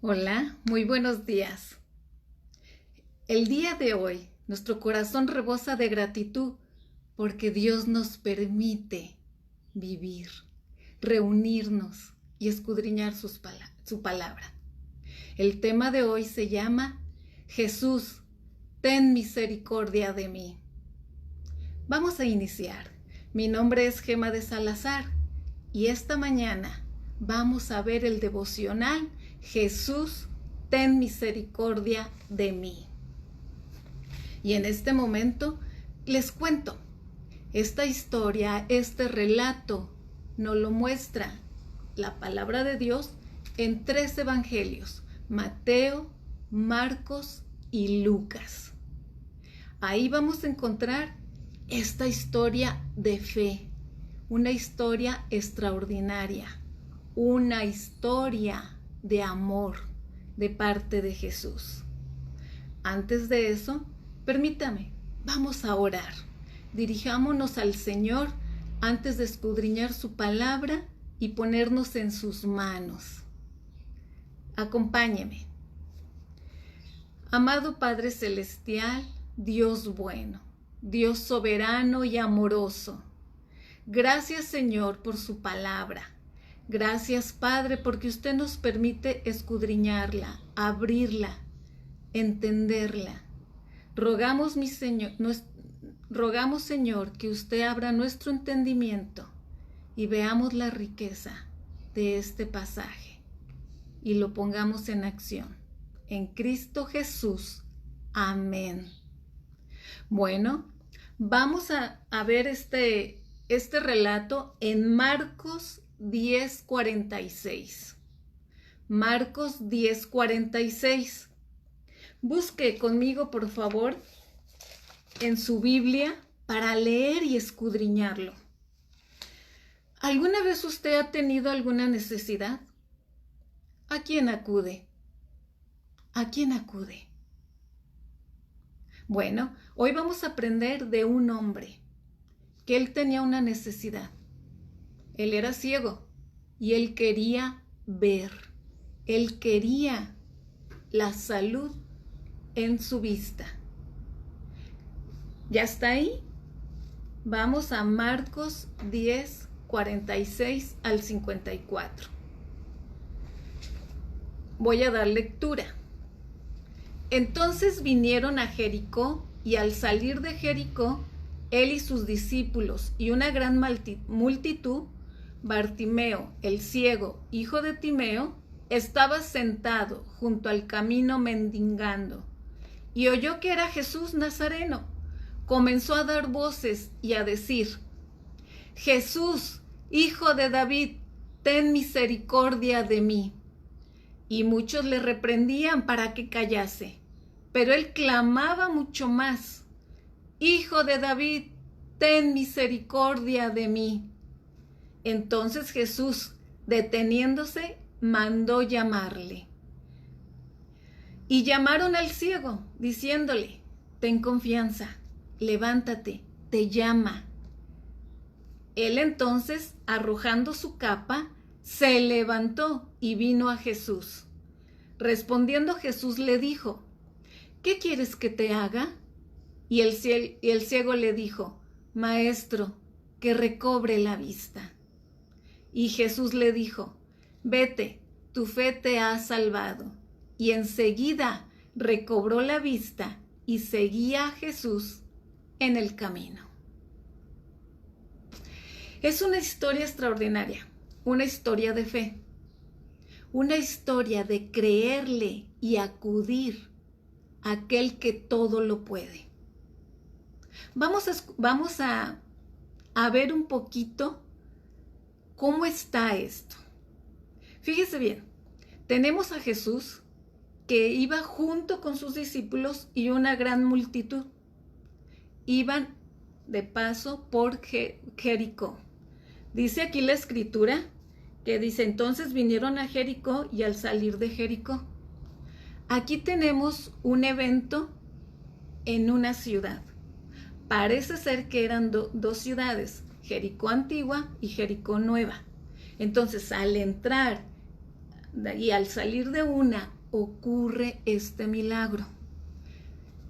Hola, muy buenos días. El día de hoy, nuestro corazón rebosa de gratitud porque Dios nos permite vivir, reunirnos y escudriñar su palabra. El tema de hoy se llama Jesús, ten misericordia de mí. Vamos a iniciar. Mi nombre es Gema de Salazar y esta mañana vamos a ver el devocional Jesús, ten misericordia de mí. Y en este momento les cuento, esta historia, este relato nos lo muestra la palabra de Dios en 3 evangelios, Mateo, Marcos y Lucas. Ahí vamos a encontrar esta historia de fe, una historia extraordinaria, una historia de amor de parte de Jesús. Antes de eso, permítame, vamos a orar. Dirijámonos al Señor antes de escudriñar su palabra y ponernos en sus manos. Acompáñeme. Amado Padre Celestial, Dios bueno, Dios soberano y amoroso, gracias Señor por su palabra. Gracias Padre porque usted nos permite escudriñarla, abrirla, entenderla. Rogamos Señor que usted abra nuestro entendimiento y veamos la riqueza de este pasaje y lo pongamos en acción. En Cristo Jesús. Amén. Bueno, vamos a ver este relato en Marcos 10:46. Marcos 10:46. Busque conmigo, por favor, en su Biblia para leer y escudriñarlo. ¿Alguna vez usted ha tenido alguna necesidad? ¿A quién acude? ¿A quién acude? Bueno, hoy vamos a aprender de un hombre que él tenía una necesidad. Él era ciego y él quería ver. Él quería la salud en su vista. ¿Ya está ahí? Vamos a Marcos 10:46 al 54. Voy a dar lectura. Entonces vinieron a Jericó y al salir de Jericó, él y sus discípulos y una gran multitud, Bartimeo, el ciego, hijo de Timeo, estaba sentado junto al camino mendigando y oyó que era Jesús Nazareno. Comenzó a dar voces y a decir: Jesús, hijo de David, ten misericordia de mí. Y muchos le reprendían para que callase, pero él clamaba mucho más: Hijo de David, ten misericordia de mí. Entonces Jesús, deteniéndose, mandó llamarle. Y llamaron al ciego, diciéndole: ten confianza, levántate, te llama. Él entonces, arrojando su capa, se levantó y vino a Jesús. Respondiendo Jesús le dijo: ¿qué quieres que te haga? Y el ciego le dijo: Maestro, que recobre la vista. Y Jesús le dijo: vete, tu fe te ha salvado. Y enseguida recobró la vista y seguía a Jesús en el camino. Es una historia extraordinaria, una historia de fe, una historia de creerle y acudir a aquel que todo lo puede. Vamos a ver un poquito cómo está esto. Fíjese bien, tenemos a Jesús que iba junto con sus discípulos y una gran multitud. Iban de paso por Jericó. Dice aquí la escritura que dice: entonces vinieron a Jericó y al salir de Jericó. Aquí tenemos un evento en una ciudad. Parece ser que eran dos ciudades, Jericó Antigua y Jericó Nueva. Entonces, al entrar y al salir de una ocurre este milagro.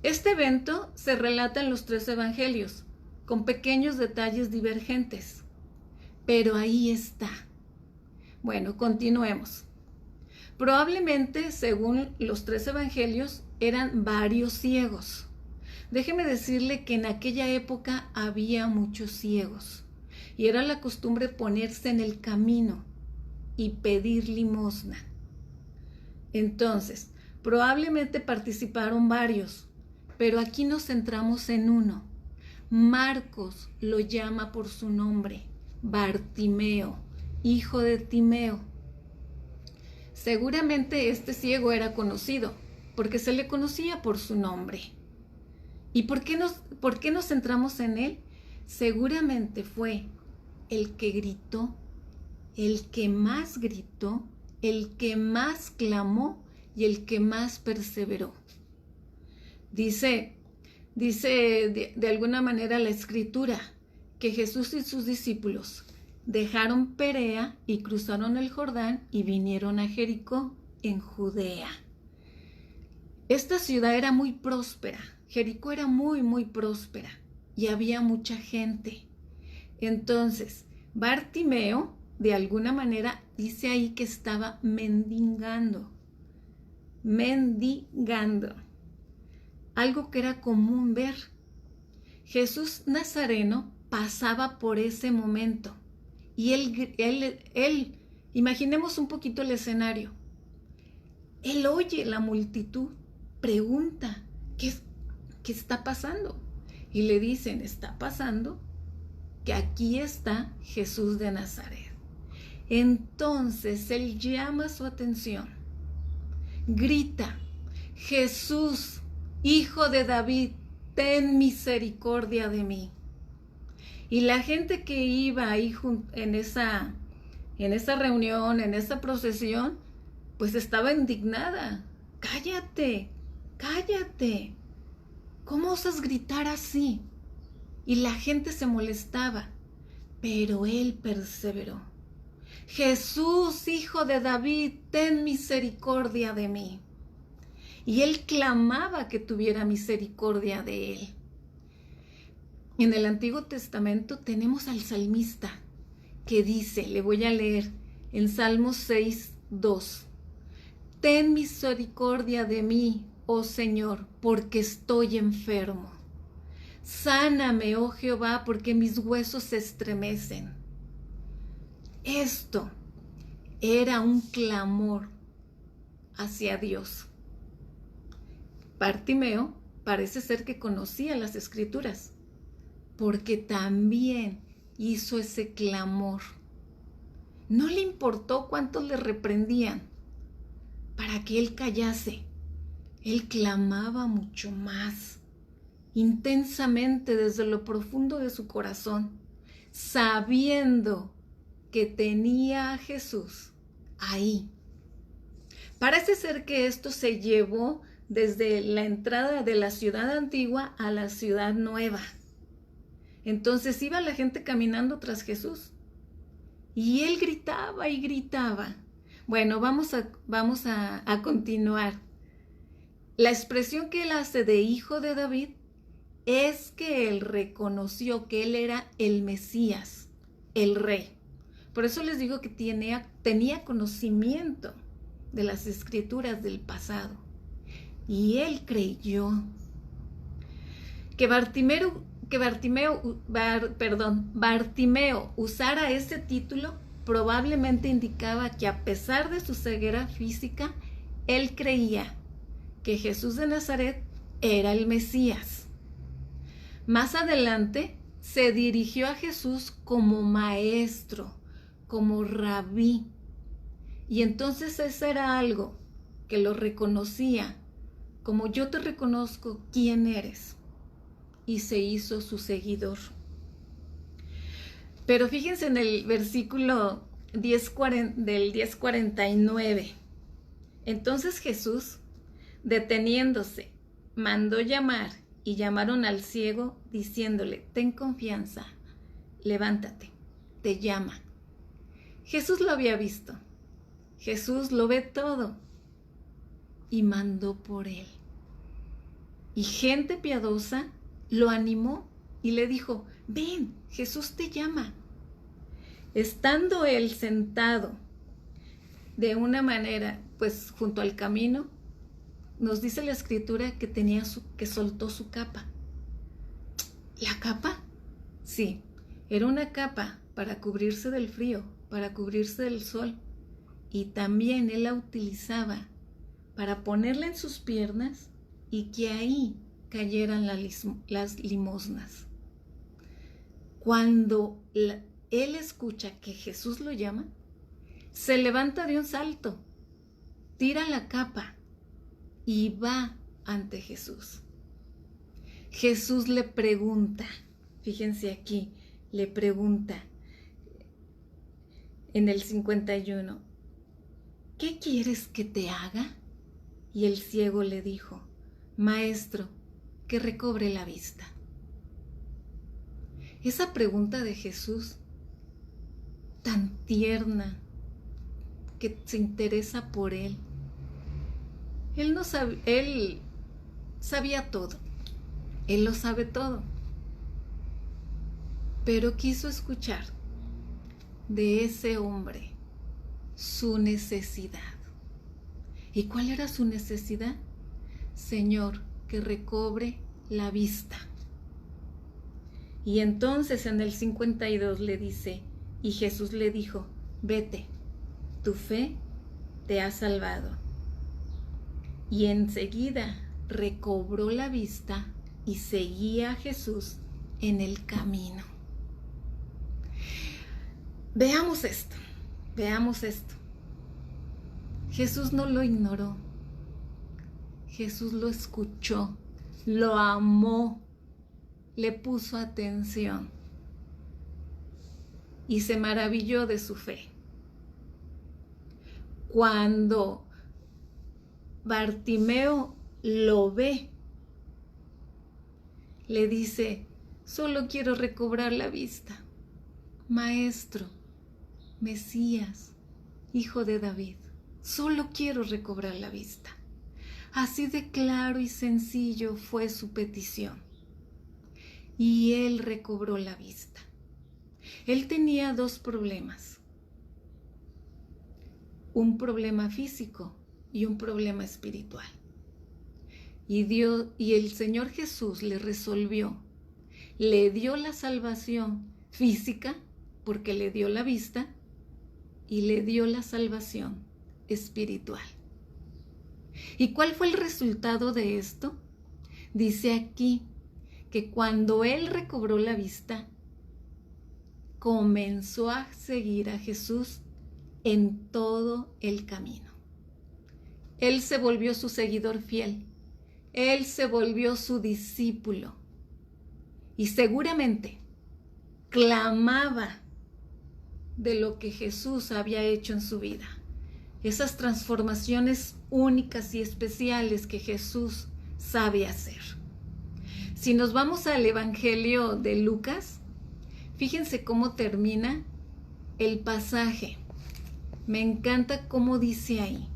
Este evento se relata en los 3 evangelios, con pequeños detalles divergentes, pero ahí está. Bueno, continuemos. Probablemente, según los 3 evangelios, eran varios ciegos. Déjeme decirle que en aquella época había muchos ciegos y era la costumbre ponerse en el camino y pedir limosna. Entonces, probablemente participaron varios, pero aquí nos centramos en uno. Marcos lo llama por su nombre, Bartimeo, hijo de Timeo. Seguramente este ciego era conocido, porque se le conocía por su nombre. ¿Y por qué nos centramos en él? Seguramente fue el que gritó, el que más gritó, el que más clamó y el que más perseveró. Dice de alguna manera la Escritura que Jesús y sus discípulos dejaron Perea y cruzaron el Jordán y vinieron a Jericó en Judea. Esta ciudad era muy próspera, Jericó era muy, muy próspera y había mucha gente. Entonces, Bartimeo, de alguna manera, dice ahí que estaba mendigando, algo que era común ver. Jesús Nazareno pasaba por ese momento y él, imaginemos un poquito el escenario. Él oye la multitud, pregunta, ¿qué está pasando? Y le dicen, está pasando que aquí está Jesús de Nazaret. Entonces él llama su atención, grita, Jesús, hijo de David, ten misericordia de mí. Y la gente que iba ahí en esa reunión, en esa procesión, pues estaba indignada. Cállate, cállate. ¿Cómo osas gritar así? Y la gente se molestaba, pero él perseveró. Jesús, hijo de David, ten misericordia de mí. Y él clamaba que tuviera misericordia de él. En el Antiguo Testamento tenemos al salmista que dice, le voy a leer en Salmos 6:2, ten misericordia de mí, oh Señor, porque estoy enfermo. Sáname, oh Jehová, porque mis huesos se estremecen. Esto era un clamor hacia Dios. Bartimeo parece ser que conocía las Escrituras, porque también hizo ese clamor. No le importó cuántos le reprendían para que él callase. Él clamaba mucho más, intensamente desde lo profundo de su corazón, sabiendo que tenía a Jesús ahí. Parece ser que esto se llevó desde la entrada de la ciudad antigua a la ciudad nueva. Entonces iba la gente caminando tras Jesús y él gritaba y gritaba. Bueno, vamos a continuar. La expresión que él hace de hijo de David es que él reconoció que él era el Mesías, el rey. Por eso les digo que tenía conocimiento de las Escrituras del pasado. Y él creyó. Que Bartimeo usara ese título probablemente indicaba que a pesar de su ceguera física, él creía que Jesús de Nazaret era el Mesías. Más adelante se dirigió a Jesús como maestro, como rabí. Y entonces eso era algo que lo reconocía, como yo te reconozco quién eres. Y se hizo su seguidor. Pero fíjense en el versículo del 10:49. Entonces Jesús, deteniéndose, mandó llamar y llamaron al ciego diciéndole, ten confianza, levántate, te llama. Jesús lo había visto. Jesús lo ve todo. y mandó por él. Y gente piadosa lo animó y le dijo, ven, Jesús te llama. Estando él sentado de una manera, pues junto al camino, nos dice la escritura que que soltó su capa. ¿La capa? Sí, era una capa para cubrirse del frío, para cubrirse del sol. Y también él la utilizaba para ponerla en sus piernas y que ahí cayeran las limosnas. Cuando él escucha que Jesús lo llama, se levanta de un salto, tira la capa y va ante Jesús. Jesús le pregunta, fíjense aquí, le pregunta en el 51, ¿qué quieres que te haga? Y el ciego le dijo, Maestro, que recobre la vista. Esa pregunta de Jesús, tan tierna, que se interesa por él. Él sabía todo, él lo sabe todo, pero quiso escuchar de ese hombre su necesidad. ¿Y cuál era su necesidad? Señor, que recobre la vista. Y entonces en el 52 le dice, y Jesús le dijo, vete, tu fe te ha salvado. Y enseguida recobró la vista y seguía a Jesús en el camino. Veamos esto. Jesús no lo ignoró. Jesús lo escuchó, lo amó, le puso atención y se maravilló de su fe. Cuando Bartimeo lo ve, le dice, solo quiero recobrar la vista. Maestro, Mesías, Hijo de David, solo quiero recobrar la vista. Así de claro y sencillo fue su petición. Y él recobró la vista. Él tenía dos problemas. Un problema físico y un problema espiritual. Y el Señor Jesús le resolvió. Le dio la salvación física, porque le dio la vista, y le dio la salvación espiritual. ¿Y cuál fue el resultado de esto? Dice aquí que cuando él recobró la vista, comenzó a seguir a Jesús en todo el camino. Él se volvió su seguidor fiel. Él se volvió su discípulo. Y seguramente clamaba de lo que Jesús había hecho en su vida. Esas transformaciones únicas y especiales que Jesús sabe hacer. Si nos vamos al Evangelio de Lucas, fíjense cómo termina el pasaje. Me encanta cómo dice ahí.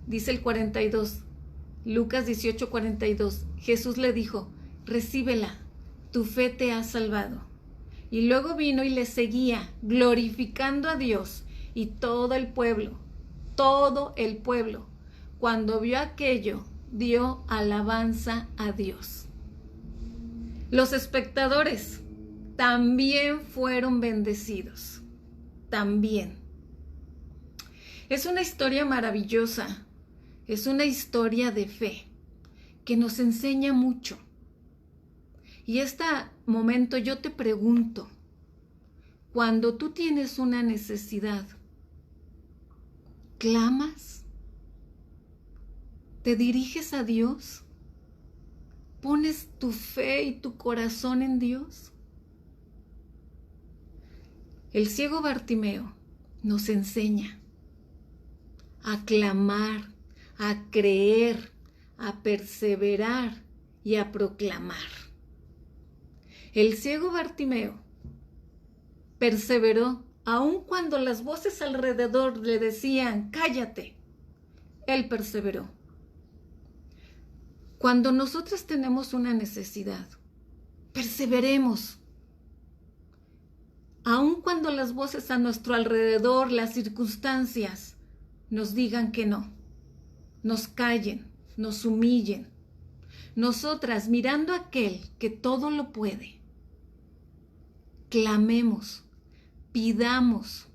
Dice el 42, Lucas 18:42. Jesús le dijo, recíbela, tu fe te ha salvado. Y luego vino y le seguía, glorificando a Dios, y todo el pueblo, cuando vio aquello, dio alabanza a Dios. Los espectadores también fueron bendecidos. También. Es una historia maravillosa. Es una historia de fe que nos enseña mucho. Y este momento yo te pregunto, cuando tú tienes una necesidad, ¿clamas? ¿Te diriges a Dios? ¿Pones tu fe y tu corazón en Dios? El ciego Bartimeo nos enseña a clamar, a creer, a perseverar y a proclamar. El ciego Bartimeo perseveró aun cuando las voces alrededor le decían, cállate. Él perseveró. Cuando nosotros tenemos una necesidad, perseveremos. Aun cuando las voces a nuestro alrededor, las circunstancias, nos digan que no, nos callen, nos humillen. Nosotras, mirando a aquel que todo lo puede, clamemos, pidamos.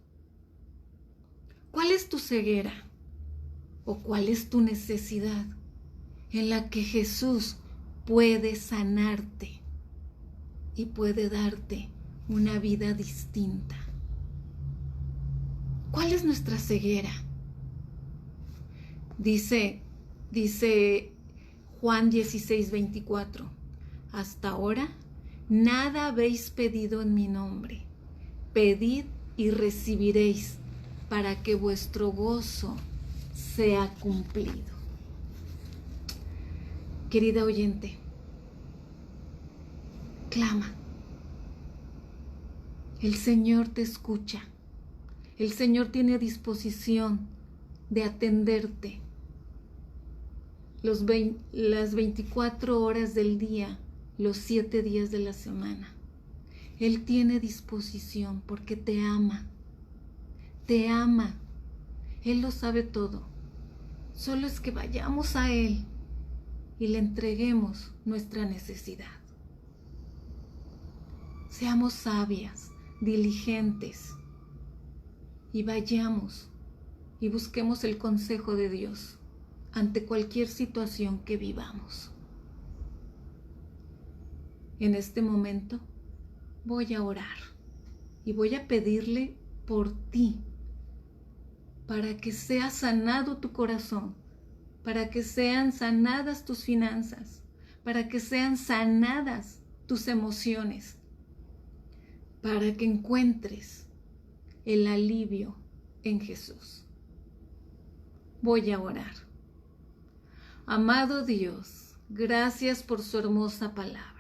¿Cuál es tu ceguera? ¿O cuál es tu necesidad en la que Jesús puede sanarte y puede darte una vida distinta? ¿Cuál es nuestra ceguera? Dice Juan 16:24, hasta ahora nada habéis pedido en mi nombre. Pedid y recibiréis, para que vuestro gozo sea cumplido. Querida oyente, clama. El Señor te escucha. El Señor tiene disposición de atenderte las 24 horas del día, los 7 días de la semana. Él tiene disposición porque te ama. Te ama. Él lo sabe todo. Solo es que vayamos a Él y le entreguemos nuestra necesidad. Seamos sabias, diligentes y vayamos y busquemos el consejo de Dios ante cualquier situación que vivamos. En este momento voy a orar y voy a pedirle por ti, para que sea sanado tu corazón, para que sean sanadas tus finanzas, para que sean sanadas tus emociones, para que encuentres el alivio en Jesús. Voy a orar. Amado Dios, gracias por su hermosa palabra.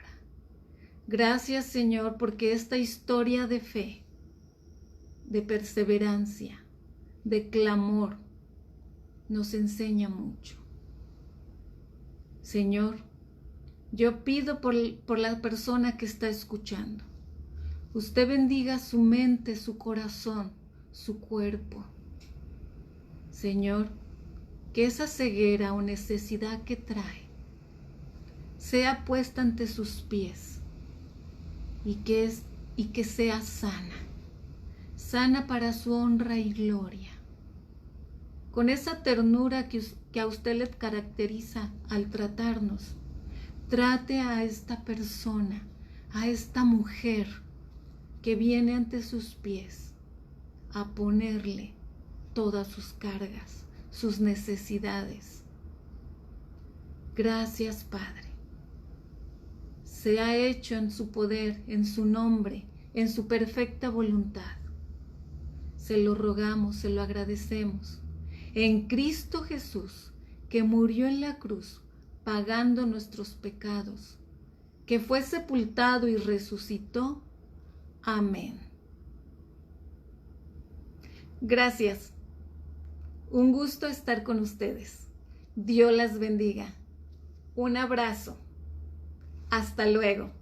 Gracias, Señor, porque esta historia de fe, de perseverancia, de clamor, nos enseña mucho. Señor, yo pido por la persona que está escuchando. Usted bendiga su mente, su corazón, su cuerpo. Señor, que esa ceguera o necesidad que trae sea puesta ante sus pies y que sea sana. Sana para su honra y gloria. Con esa ternura que a usted le caracteriza al tratarnos, trate a esta persona, a esta mujer que viene ante sus pies a ponerle todas sus cargas, sus necesidades. Gracias, Padre. Sea hecho en su poder, en su nombre, en su perfecta voluntad. Se lo rogamos, se lo agradecemos. En Cristo Jesús, que murió en la cruz, pagando nuestros pecados, que fue sepultado y resucitó. Amén. Gracias. Un gusto estar con ustedes. Dios las bendiga. Un abrazo. Hasta luego.